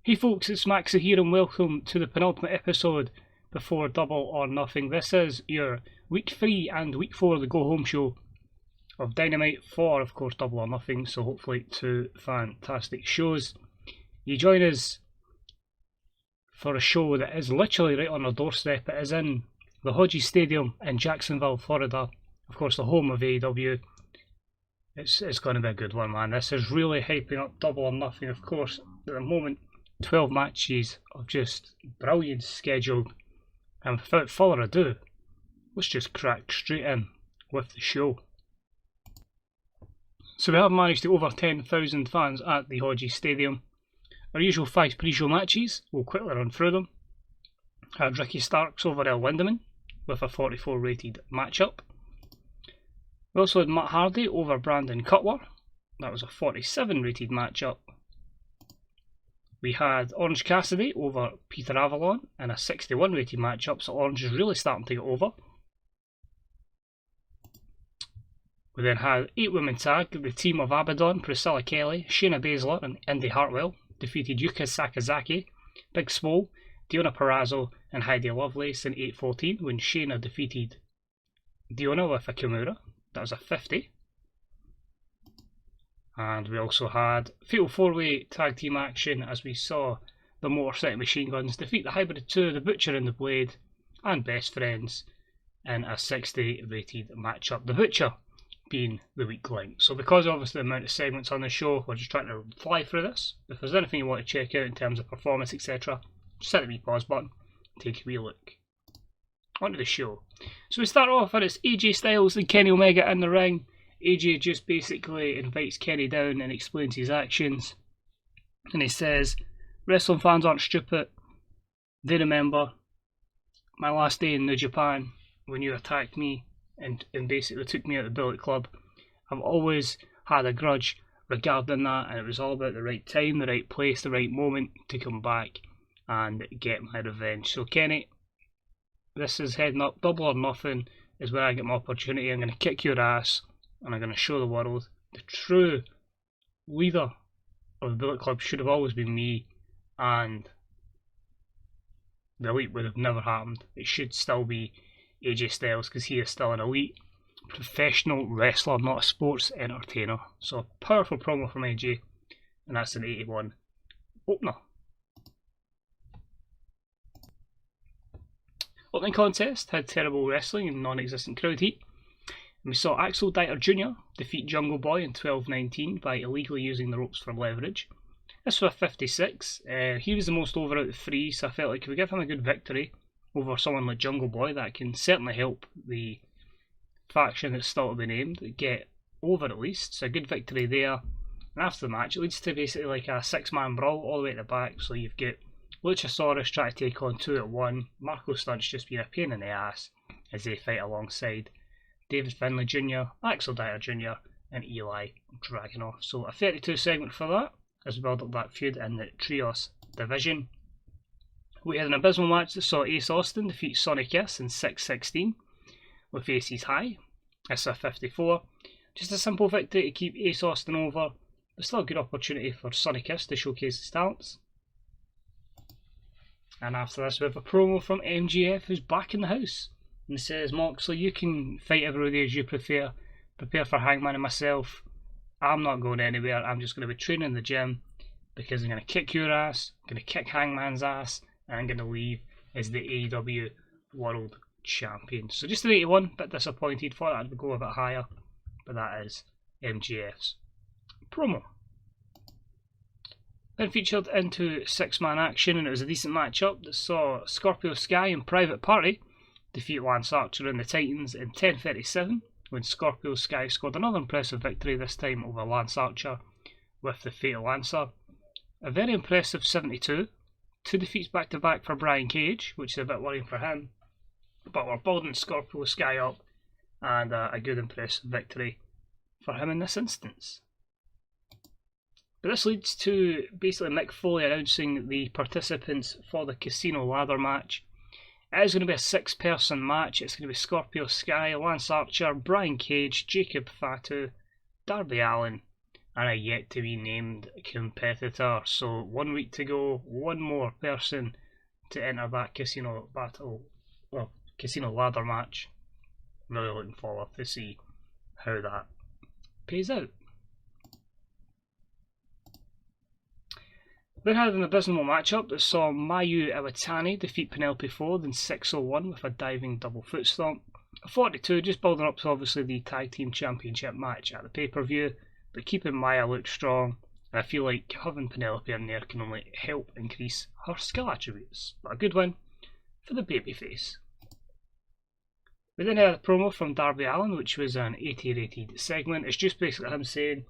Hey folks, it's Maxie here and welcome to the penultimate episode before Double or Nothing. This is your week 3 and week 4 of the Go Home show of Dynamite for, of course, Double or Nothing, so hopefully 2 fantastic shows. You join us for a show that is literally right on our doorstep. It is in the Hodges Stadium in Jacksonville, Florida, of course the home of AEW. It's going to be a good one, man. This is really hyping up Double or Nothing, of course, at the moment. 12 matches of just brilliant schedule, and without further ado, let's just crack straight in with the show. So we have managed to over 10,000 fans at the Hodges Stadium. Our usual 5 pre-show matches, we'll quickly run through them. Had Ricky Starks over El Lindemann with a 44 rated matchup. We also had Matt Hardy over Brandon Cutler, that was a 47 rated matchup. We had Orange Cassidy over Peter Avalon in a 61 rated matchup, so Orange is really starting to get over. We then had 8 women tag. The team of Abaddon, Priscilla Kelly, Shayna Baszler and Indy Hartwell defeated Yuka Sakazaki, Big Swole, Diona Perazzo and Heidi Lovelace in 8-14 when Shayna defeated Diona with a Kimura. That was a 50. And we also had Fatal 4-Way Tag Team action as we saw the Motor City Machine Guns defeat the Hybrid 2, the Butcher and the Blade, and Best Friends in a 60 rated matchup. The Butcher being the weak link. So because obviously the amount of segments on the show, we're just trying to fly through this. If there's anything you want to check out in terms of performance, etc., just hit the wee pause button, take a wee look. Onto the show. So we start off and it's AJ Styles and Kenny Omega in the ring. AJ just basically invites Kenny down and explains his actions. And he says, wrestling fans aren't stupid. They remember my last day in New Japan when you attacked me and basically took me out of the Bullet Club. I've always had a grudge regarding that, and it was all about the right time, the right place, the right moment to come back and get my revenge. So Kenny, this is heading up. Double or Nothing is where I get my opportunity. I'm going to kick your ass. And I'm going to show the world the true leader of the Bullet Club should have always been me, and the elite would have never happened. It should still be AJ Styles because he is still an elite professional wrestler, not a sports entertainer. So a powerful promo from AJ, and that's an 81 opener. Opening contest had terrible wrestling and non-existent crowd heat. We saw Axel Dieter Jr. defeat Jungle Boy in 12-19 by illegally using the ropes for leverage. This was a 56. He was the most over out of the 3, so I felt like if we give him a good victory over someone like Jungle Boy, that can certainly help the faction that's still to be named get over at least. So a good victory there. And after the match, it leads to basically like a 6-man brawl all the way at the back. So you've got Luchasaurus trying to take on 2 at 1. Marco Stunt's just being a pain in the ass as they fight alongside David Finlay Jr., Axel Dieter Jr. and Eli Dragunov. So a 32 segment for that as we build up that feud in the Trios division. We had an abysmal match that saw Ace Austin defeat Sonny Kiss in 6-16 with Aces High. That's a 54. Just a simple victory to keep Ace Austin over, but still a good opportunity for Sonny Kiss to showcase his talents. And after this we have a promo from MJF who's back in the house. And says, Moxley, you can fight every day as you prefer. Prepare for Hangman and myself. I'm not going anywhere. I'm just going to be training in the gym because I'm going to kick your ass, I'm going to kick Hangman's ass, and I'm going to leave as the AEW World Champion. So just an 81, bit disappointed. Thought that would go a bit higher, but that is MJF's promo. Then featured into 6-man action, and it was a decent matchup that saw Scorpio Sky and Private Party defeat Lance Archer and the Titans in 10-37 when Scorpio Sky scored another impressive victory, this time over Lance Archer with the Fatal Lancer. A very impressive 72. 2 defeats back to back for Brian Cage, which is a bit worrying for him. But we're building Scorpio Sky up, and a good impressive victory for him in this instance. But this leads to basically Mick Foley announcing the participants for the Casino Ladder match. It is going to be a 6-person match. It's going to be Scorpio Sky, Lance Archer, Brian Cage, Jacob Fatu, Darby Allin, and a yet to be named competitor. So 1 week to go, one more person to enter that casino ladder match. Really looking forward to see how that pays out. Then had an abysmal matchup that saw Mayu Iwatani defeat Penelope Ford in 6:01 with a diving double foot stomp. 42, just building up to obviously the tag team championship match at the pay-per-view, but keeping Maya look strong, and I feel like having Penelope in there can only help increase her skill attributes. But a good win for the babyface. We then had a promo from Darby Allin, which was an 80 rated segment. It's just basically him saying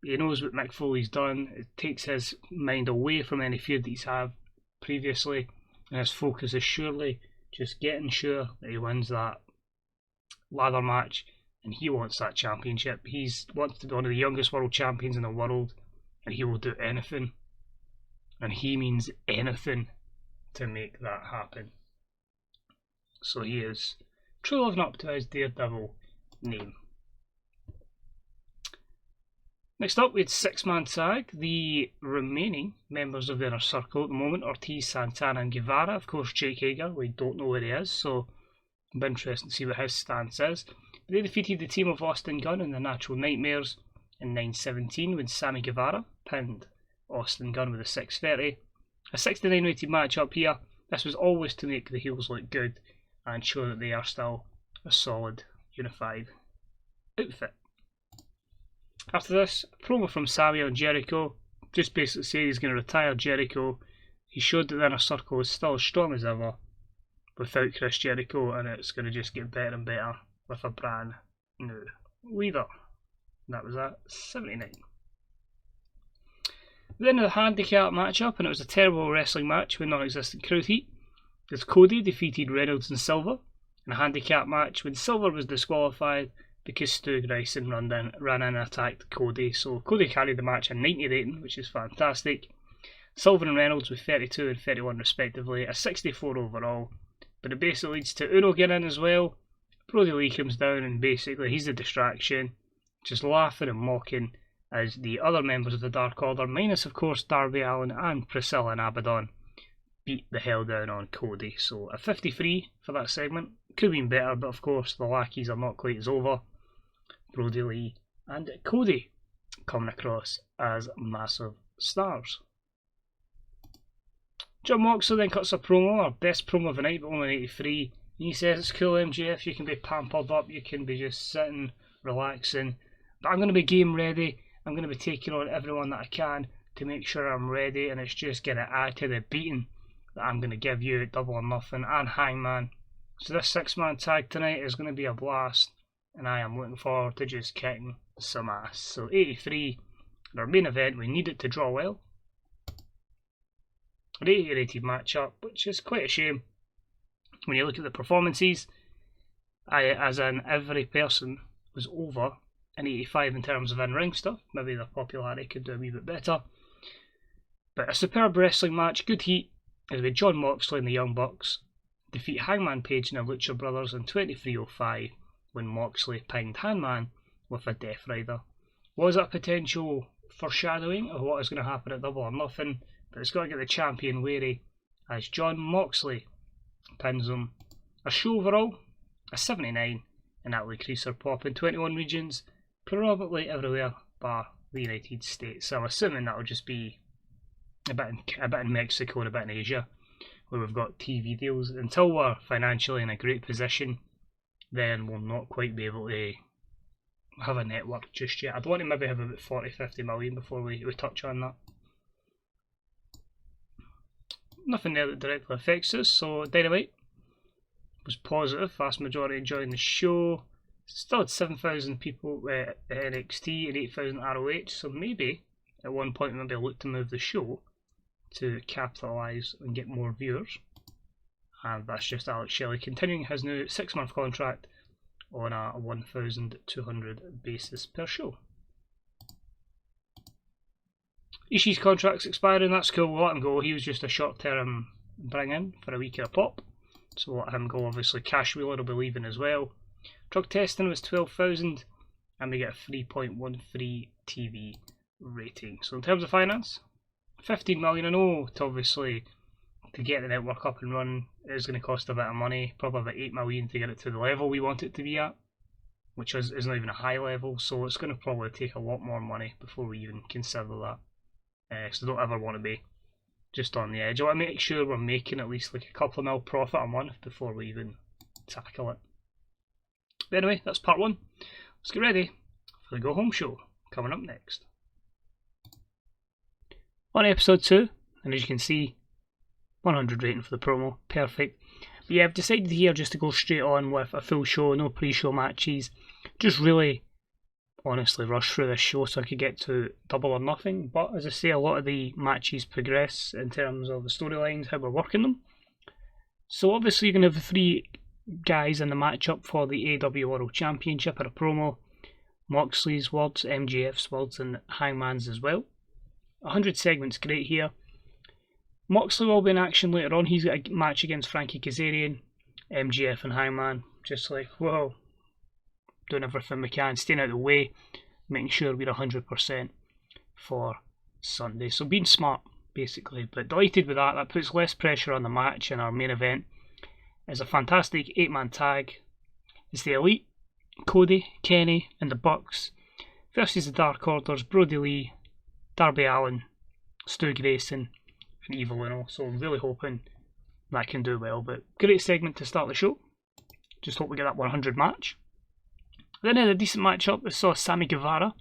he knows what Mick Foley's done. It takes his mind away from any feud that he's had previously, and his focus is surely just getting sure that he wins that ladder match, and he wants that championship. He wants to be one of the youngest world champions in the world, and he will do anything, and he means anything, to make that happen. So he is truly living up to his Daredevil name. Next up, we had 6-man tag. The remaining members of the Inner Circle at the moment, Ortiz, Santana and Guevara. Of course, Jake Hager, we don't know where he is, so it'll be interesting to see what his stance is. But they defeated the team of Austin Gunn and the Natural Nightmares in 9:17 when Sammy Guevara pinned Austin Gunn with a 6:30. A 69 rated match up here. This was always to make the heels look good and show that they are still a solid, unified outfit. After this, a promo from Sammy on Jericho, just basically saying he's going to retire Jericho. He showed that the Inner Circle is still as strong as ever without Chris Jericho, and it's going to just get better and better with a brand new leader. That was at 79. Then the handicap matchup, and it was a terrible wrestling match with non-existent crowd heat, as Cody defeated Reynolds and Silver in a handicap match when Silver was disqualified because Stu Grayson ran in and attacked Cody. So Cody carried the match a 90 rating, which is fantastic. Silver and Reynolds with 32 and 31 respectively, a 64 overall. But it basically leads to Uno getting in as well. Brody Lee comes down and basically he's the distraction, just laughing and mocking as the other members of the Dark Order, minus of course Darby Allin and Priscilla and Abaddon, beat the hell down on Cody. So a 53 for that segment. Could have been better, but of course the lackeys are not quite as over. Brody Lee and Cody coming across as massive stars. Jon Moxley then cuts a promo, our best promo of the night, but only 83. And he says, it's cool MJF, you can be pampered up, you can be just sitting, relaxing, but I'm going to be game ready. I'm going to be taking on everyone that I can to make sure I'm ready, and it's just going to add to the beating that I'm going to give you at Double or Nothing and Hangman. So this 6-man tag tonight is going to be a blast, and I am looking forward to just kicking some ass. So 83, our main event, we need it to draw well. An 80 rated matchup, which is quite a shame when you look at the performances. As in every person was over an 85 in terms of in-ring stuff. Maybe their popularity could do a wee bit better. But a superb wrestling match, good heat, as with Jon Moxley and the Young Bucks defeat Hangman Page and the Lucha Brothers in 23:05 when Moxley pinned Hangman with a Death Rider. Was it a potential foreshadowing of what is going to happen at Double or Nothing? But it's got to get the champion wary as Jon Moxley pins him. A show overall, a 79, and that will increase our pop in 21 regions, predominantly everywhere bar the United States. So I'm assuming that will just be a bit in Mexico and a bit in Asia, where we've got TV deals. Until we're financially in a great position, then we'll not quite be able to have a network just yet. I'd want to maybe have about 40-50 million before we touch on that. Nothing there that directly affects us, so Dynamite was positive, vast majority enjoying the show. Still had 7,000 people at NXT and 8,000 ROH, so maybe at one point maybe look to move the show to capitalise and get more viewers. And that's just Alex Shelley continuing his new 6-month contract on a 1,200 basis per show. Ishii's contract's expiring, that's cool, we'll let him go. He was just a short-term bring-in for a week of a pop, so we'll let him go. Obviously Cash Wheeler will be leaving as well. Drug testing was 12,000, and we get a 3.13 TV rating. So in terms of finance, 15 million. I know to get the network up and running is going to cost a bit of money, probably about 8 million to get it to the level we want it to be at, which is not even a high level, so it's going to probably take a lot more money before we even consider that. So don't ever want to be just on the edge. I want to make sure we're making at least like a couple of mil profit a month before we even tackle it. But anyway, that's part one. Let's get ready for the Go Home show coming up next. On episode 2, and as you can see, 100 rating for the promo, perfect. But yeah, I've decided here just to go straight on with a full show, no pre-show matches. Just really, honestly, rush through this show so I could get to Double or Nothing. But as I say, a lot of the matches progress in terms of the storylines, how we're working them. So obviously you're going to have the 3 guys in the matchup for the AEW World Championship at a promo. Moxley's words, MJF's words, and Hangman's as well. 100 segments, great here. Moxley will be in action later on. He's got a match against Frankie Kazarian, MJF and Hangman. Just like, whoa, doing everything we can, staying out of the way, making sure we're 100% for Sunday. So being smart, basically. But delighted with that. That puts less pressure on the match, and our main event is a fantastic 8-man tag. It's the Elite, Cody, Kenny, and the Bucks versus the Dark Orders, Brody Lee, Darby Allin, Stu Grayson, and Evil Uno. So I'm really hoping that can do well. But great segment to start the show. Just hope we get that 100 match. Then in a decent matchup, we saw Sammy Guevara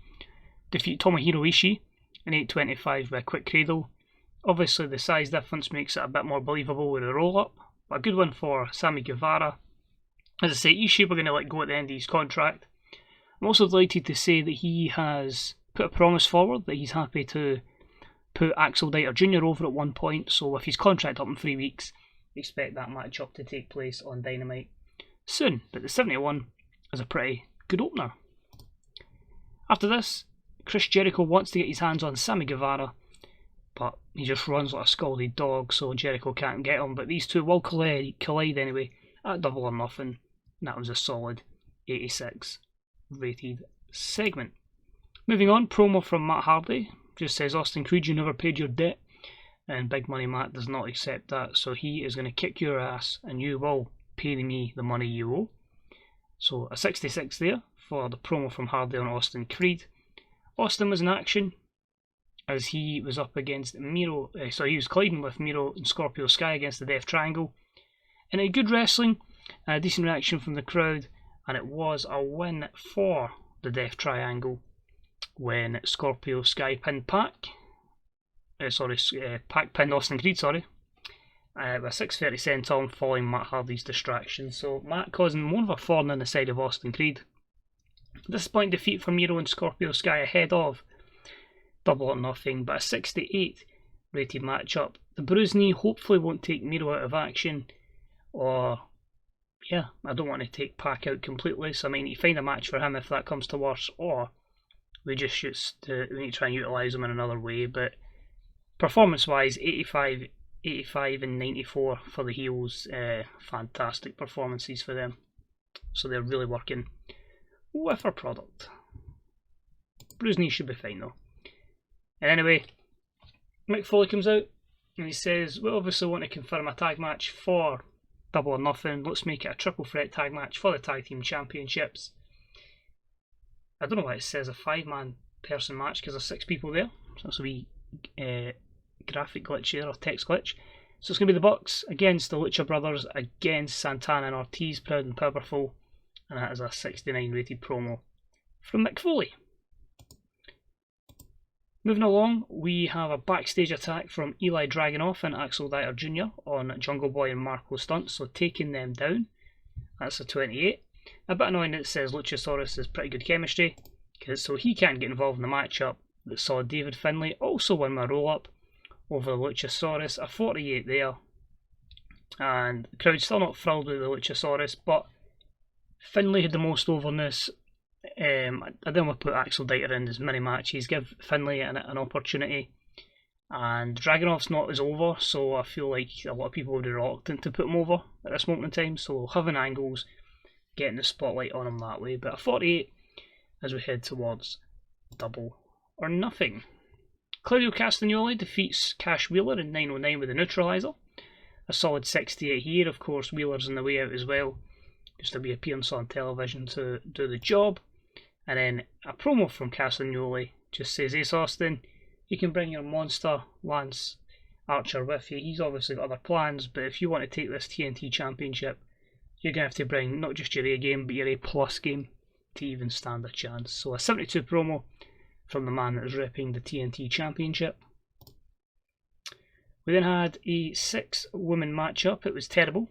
defeat Tomohiro Ishii in 8:25 with a quick cradle. Obviously the size difference makes it a bit more believable with a roll-up, but a good one for Sammy Guevara. As I say, Ishii we're going to let go at the end of his contract. I'm also delighted to say that he has put a promise forward that he's happy to put Axel Dieter Jr. over at one point, so with his contract up in 3 weeks, expect that matchup to take place on Dynamite soon. But the 71 is a pretty good opener. After this, Chris Jericho wants to get his hands on Sammy Guevara, but he just runs like a scalded dog, so Jericho can't get him. But these two will collide anyway at Double or Nothing, and that was a solid 86 rated segment. Moving on, promo from Matt Hardy. Just says, Austin Creed, you never paid your debt. And Big Money Matt does not accept that, so he is going to kick your ass and you will pay me the money you owe. So a 66 there for the promo from Hardy on Austin Creed. Austin was in action as he was up against Miro. He was colliding with Miro and Scorpio Sky against the Death Triangle. And a good wrestling, a decent reaction from the crowd, and it was a win for the Death Triangle when Scorpio Sky pinned Pac. Pac pinned Austin Creed, with a 6:30 senton following Matt Hardy's distraction. So Matt causing more of a thorn in the side of Austin Creed. Disappointing defeat for Miro and Scorpio Sky ahead of Double or Nothing, but a 68 rated matchup. The bruised knee hopefully won't take Miro out of action, or I don't want to take Pac out completely, so I might need to find a match for him if that comes to worse, or we need to try and utilise him in another way. But performance wise, 85 and 94 for the heels, fantastic performances for them, so they're really working with our product. Bruised knee should be fine though. And anyway, Mick Foley comes out and he says, we obviously want to confirm a tag match for Double or Nothing. Let's make it a triple threat tag match for the tag team championships. I don't know why it says a 5-man person match because there's 6 people there. So that's a wee graphic glitch here, or text glitch. So it's going to be the Bucks against the Lucha Brothers against Santana and Ortiz, Proud and Powerful. And that is a 69 rated promo from Mick Foley. Moving along, we have a backstage attack from Eli Dragunov and Axel Dieter Jr. on Jungle Boy and Marco Stunt, so taking them down. That's a 28. A bit annoying that it says Luchasaurus has pretty good chemistry, so he can't get involved in the matchup that saw David Finlay also win my roll-up over the Luchasaurus, a 48 there. And the crowd's still not thrilled with the Luchasaurus, but Finlay had the most overness. I didn't want to put Axel Dieter in as many matches, give Finlay an opportunity. And Dragunov's not as over, so I feel like a lot of people would be reluctant to put him over at this moment in time. So having angles, getting the spotlight on him that way. But a 48 as we head towards Double or Nothing. Claudio Castagnoli defeats Cash Wheeler in 909 with a neutralizer. A solid 68 here. Of course, Wheeler's on the way out as well, just a wee appearance on television to do the job. And then a promo from Castagnoli just says, Ace Austin, you can bring your monster Lance Archer with you. He's obviously got other plans, but if you want to take this TNT Championship, you're going to have to bring not just your A game, but your A plus game to even stand a chance. So a 72 promo from the man that is repping the TNT Championship. We then had a 6-woman matchup. It was terrible.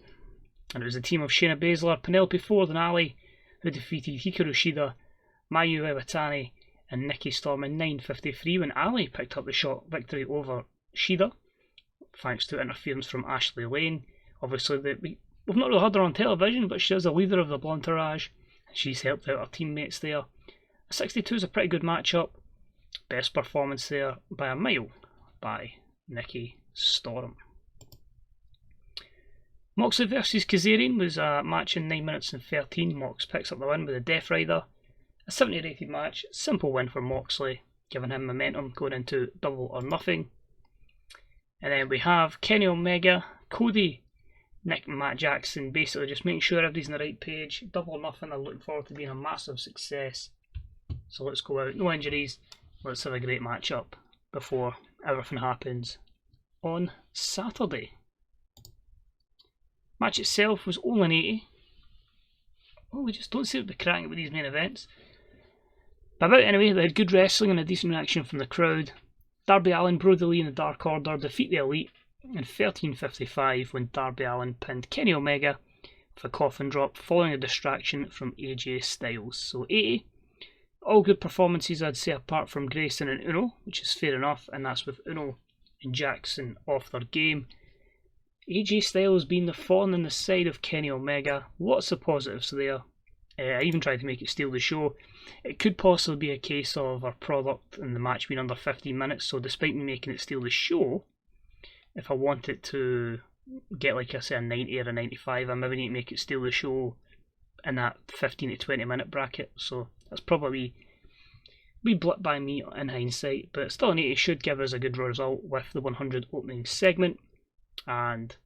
And it was a team of Shayna Baszler, Penelope Ford and Ali, who defeated Hikaru Shida, Mayu Iwatani and Nikki Storm in 9:53 when Ali picked up the shot victory over Shida, thanks to interference from Ashley Lane. Obviously, we've not really heard her on television, but she is a leader of the Blunterage. She's helped out her teammates there. A 62 is a pretty good matchup. Best performance there by a mile by Nikki Storm. Moxley vs Kazarian was a match in 9 minutes and 13. Mox picks up the win with a Death Rider. A 70 rated match, simple win for Moxley, giving him momentum going into Double or Nothing. And then we have Kenny Omega, Cody, Nick and Matt Jackson, basically just making sure everybody's on the right page. Double or Nothing, I'm looking forward to being a massive success. So let's go out, no injuries, let's have a great matchup before everything happens on Saturday. Match itself was only an 80. Oh, we just don't seem to be cracking it with these main events. But about anyway, they had good wrestling and a decent reaction from the crowd. Darby Allin, Brody Lee and the Dark Order defeat the Elite in 13:55 when Darby Allin pinned Kenny Omega with a coffin drop following a distraction from AJ Styles. So 80. All good performances, I'd say, apart from Grayson and Uno, which is fair enough, and that's with Uno and Jackson off their game. AJ Styles being the thorn in the side of Kenny Omega. Lots of positives there. I even tried to make it steal the show. It could possibly be a case of our product and the match being under 15 minutes, so despite me making it steal the show, if I want it to get, like I say, a 90 or a 95, I maybe need to make it steal the show in that 15 to 20 minute bracket. So that's probably a blip by me in hindsight, but still an 80 should give us a good result with the 100 opening segment. And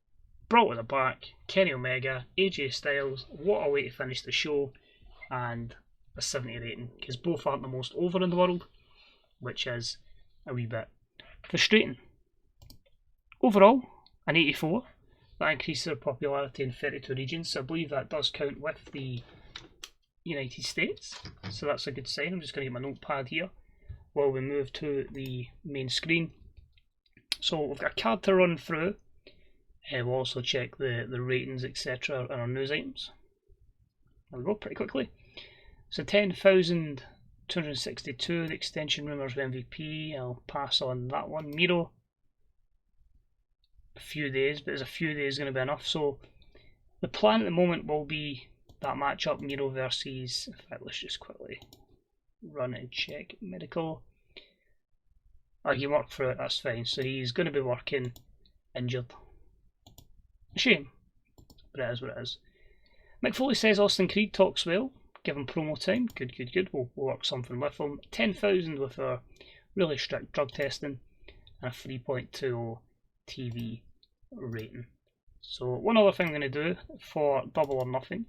brought to the back, Kenny Omega, AJ Styles, what a way to finish the show, and a 70 rating, because both aren't the most over in the world, which is a wee bit frustrating. Overall, an 84. That increases their popularity in 32 regions, so I believe that does count with the United States, so that's a good sign. I'm just going to get my notepad here while we move to the main screen. So we've got a card to run through. We'll also check the ratings, etc. and our news items. There we go, pretty quickly. So 10,262, the extension rumours of MVP. I'll pass on that one. Miro, a few days, but is a few days going to be enough? So the plan at the moment will be that matchup, Miro versus, in fact, let's just quickly run and check medical. Oh, he worked for it, that's fine. So he's going to be working injured. A shame, but it is what it is. Mick Foley says Austin Creed talks well. Give him promo time. Good. We'll work something with him. 10,000 with our really strict drug testing and a 3.20 TV rating. So one other thing I'm going to do for Double or Nothing.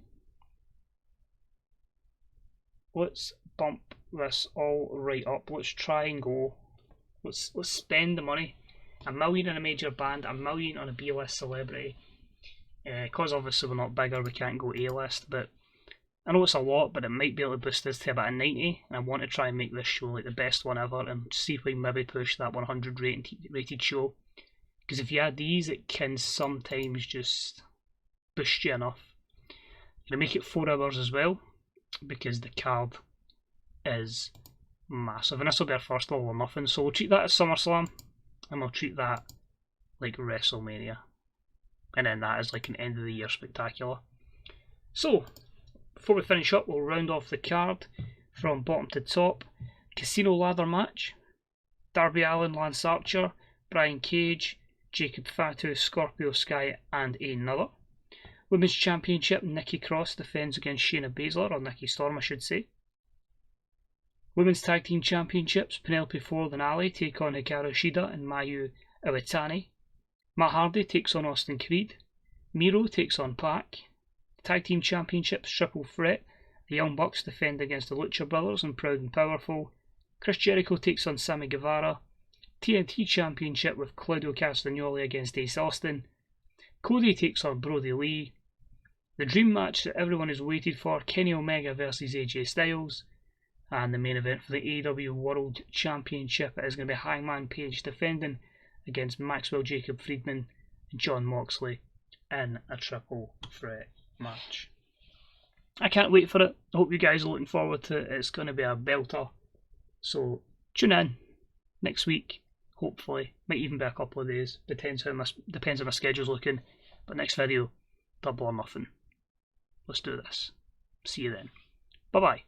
Let's bump this all right up. Let's try and go. Let's spend the money. $1 million on a major band, $1 million on a B-list celebrity. Because obviously we're not bigger, we can't go A-list, but I know it's a lot, but it might be able to boost us to about a 90, and I want to try and make this show like the best one ever, and see if we can maybe push that 100 rated show. Because if you add these, it can sometimes just boost you enough. I'm going to make it 4 hours as well, because the card is massive, and this will be our first Double or Nothing, so we'll treat that as SummerSlam, and we'll treat that like WrestleMania, and then that is like an end of the year spectacular. So before we finish up, we'll round off the card from bottom to top. Casino ladder match, Darby Allin, Lance Archer, Brian Cage, Jacob Fatu, Scorpio Sky and another. Women's Championship, Nikki Cross defends against Shayna Baszler, or Nikki Storm I should say. Women's Tag Team Championships, Penelope Ford and Ali take on Hikaru Shida and Mayu Iwatani. Matt Hardy takes on Austin Creed. Miro takes on Pac. Tag Team Championships, Triple Threat. The Young Bucks defend against the Lucha Brothers and Proud and Powerful. Chris Jericho takes on Sammy Guevara. TNT Championship with Claudio Castagnoli against Ace Austin. Cody takes on Brody Lee. The dream match that everyone has waited for, Kenny Omega versus AJ Styles. And the main event for the AEW World Championship is going to be Hangman Page defending against Maxwell Jacob Friedman and Jon Moxley in a triple threat match. I can't wait for it. I hope you guys are looking forward to it. It's going to be a belter. So tune in next week, hopefully. Might even be a couple of days. Depends how my schedule's looking. But next video, Double or Nothing. Let's do this. See you then. Bye bye.